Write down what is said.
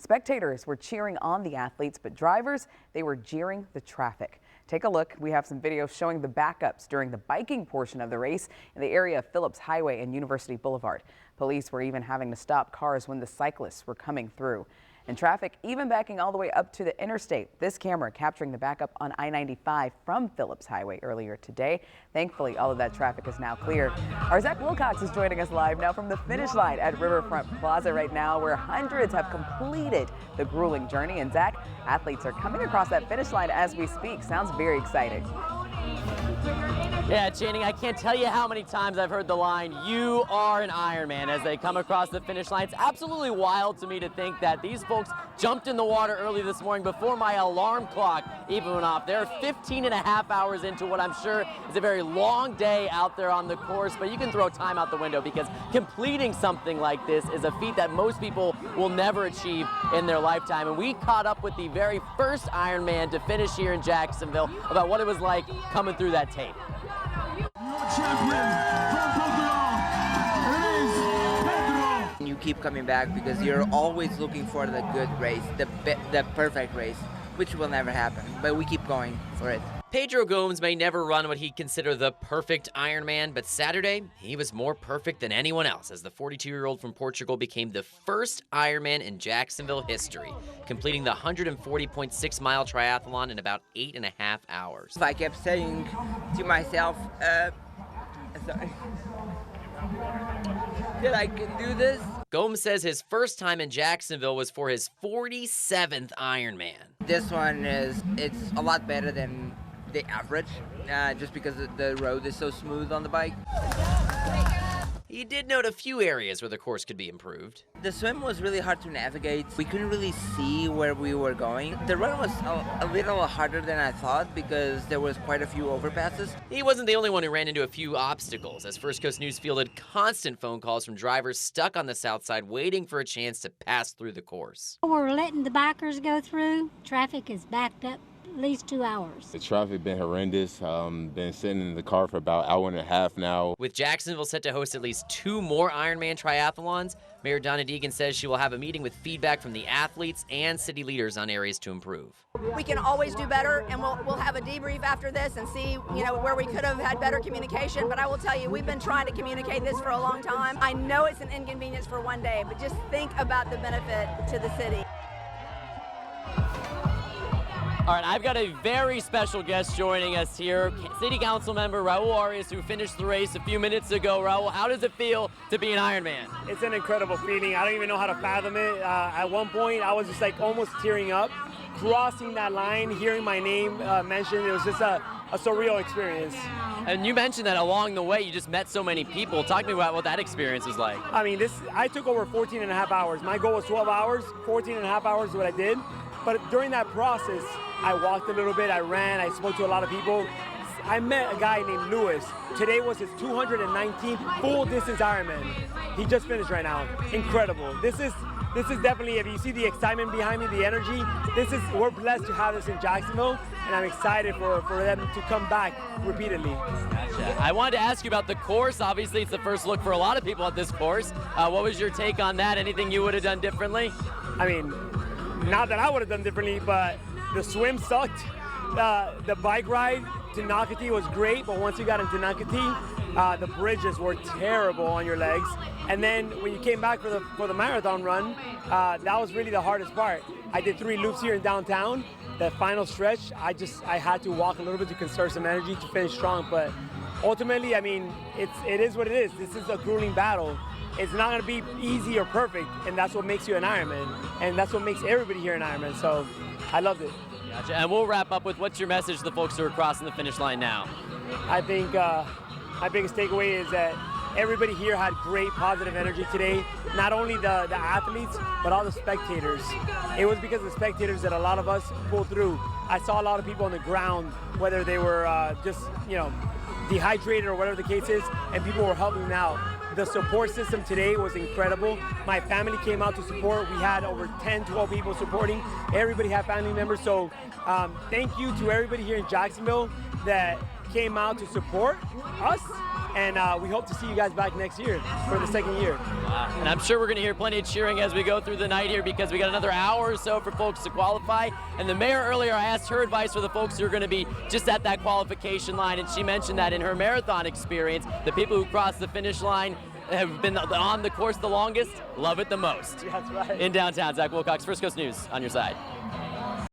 Spectators were cheering on the athletes, but drivers, they were jeering the traffic. Take a look. We have some video showing the backups during the biking portion of the race in the area of Phillips Highway and University Boulevard. Police were even having to stop cars when the cyclists were coming through. And traffic even backing all the way up to the interstate. This camera capturing the backup on I-95 from Phillips Highway earlier today. Thankfully, all of that traffic is now clear. Our Zach Wilcox is joining us live now from the finish line at Riverfront Plaza right now, where hundreds have completed the grueling journey. And Zach, athletes are coming across that finish line as we speak. Sounds very exciting. Yeah, Channing, I can't tell you how many times I've heard the line, "You are an Ironman," as they come across the finish line. It's absolutely wild to me to think that these folks jumped in the water early this morning before my alarm clock even went off. They're 15 and a half hours into what I'm sure is a very long day out there on the course, but you can throw time out the window because completing something like this is a feat that most people will never achieve in their lifetime. And we caught up with the very first Ironman to finish here in Jacksonville about what it was like coming through that tape. You keep coming back because you're always looking for the good race, the perfect race, which will never happen, but we keep going for it. Pedro Gomes may never run what he'd consider the perfect Ironman, but Saturday, he was more perfect than anyone else as the 42-year-old from Portugal became the first Ironman in Jacksonville history, completing the 140.6-mile triathlon in about 8.5 hours. I kept saying to myself, sorry, that I can do this. Gomes says his first time in Jacksonville was for his 47th Ironman. This one it's a lot better than the average, just because the road is so smooth on the bike. He did note a few areas where the course could be improved. The swim was really hard to navigate. We couldn't really see where we were going. The run was a little harder than I thought because there was quite a few overpasses. He wasn't the only one who ran into a few obstacles, as First Coast News fielded constant phone calls from drivers stuck on the south side waiting for a chance to pass through the course. We're letting the bikers go through. Traffic is backed up at least 2 hours. The traffic been horrendous. Been sitting in the car for about an hour and a half now. With Jacksonville set to host at least 2 more Ironman triathlons, Mayor Donna Deegan says she will have a meeting with feedback from the athletes and city leaders on areas to improve. We can always do better, and we'll have a debrief after this and see, where we could have had better communication. But I will tell you, we've been trying to communicate this for a long time. I know it's an inconvenience for one day, but just think about the benefit to the city. All right, I've got a very special guest joining us here, City Council member Raul Arias, who finished the race a few minutes ago. Raul, how does it feel to be an Ironman? It's an incredible feeling. I don't even know how to fathom it. At one point, I was just like almost tearing up. Crossing that line, hearing my name mentioned, it was just a surreal experience. And you mentioned that along the way, you just met so many people. Talk to me about what that experience was like. I mean, I took over 14 and a half hours. My goal was 12 hours, 14 and a half hours is what I did. But during that process, I walked a little bit, I ran, I spoke to a lot of people. I met a guy named Lewis. Today was his 219th full distance Ironman. He just finished right now. Incredible. This is definitely, if you see the excitement behind me, the energy, we're blessed to have this in Jacksonville, and I'm excited for them to come back repeatedly. Gotcha. I wanted to ask you about the course. Obviously, it's the first look for a lot of people at this course. What was your take on that? Anything you would have done differently? I mean, not that I would have done differently, but the swim sucked. The bike ride to Nocatee was great, but once you got into Nocatee, the bridges were terrible on your legs. And then when you came back for the marathon run, that was really the hardest part. I did 3 loops here in downtown. That final stretch, I had to walk a little bit to conserve some energy to finish strong. But ultimately, I mean, it is what it is. This is a grueling battle. It's not going to be easy or perfect, and that's what makes you an Ironman, and that's what makes everybody here an Ironman. So I loved it. Gotcha. And we'll wrap up with what's your message to the folks who are crossing the finish line now? I think my biggest takeaway is that everybody here had great positive energy today. Not only the athletes, but all the spectators. It was because of the spectators that a lot of us pulled through. I saw a lot of people on the ground, whether they were just dehydrated or whatever the case is, and people were helping out. The support system today was incredible. My family came out to support. We had over 10, 12 people supporting. Everybody had family members. So thank you to everybody here in Jacksonville that came out to support us and we hope to see you guys back next year for the second year. And I'm sure we're going to hear plenty of cheering as we go through the night here, because we got another hour or so for folks to qualify. And the mayor earlier, I asked her advice for the folks who are going to be just at that qualification line, and she mentioned that in her marathon experience, the people who cross the finish line have been on the course the longest, love it the most. That's right. In downtown, Zach Wilcox, First Coast News on your side.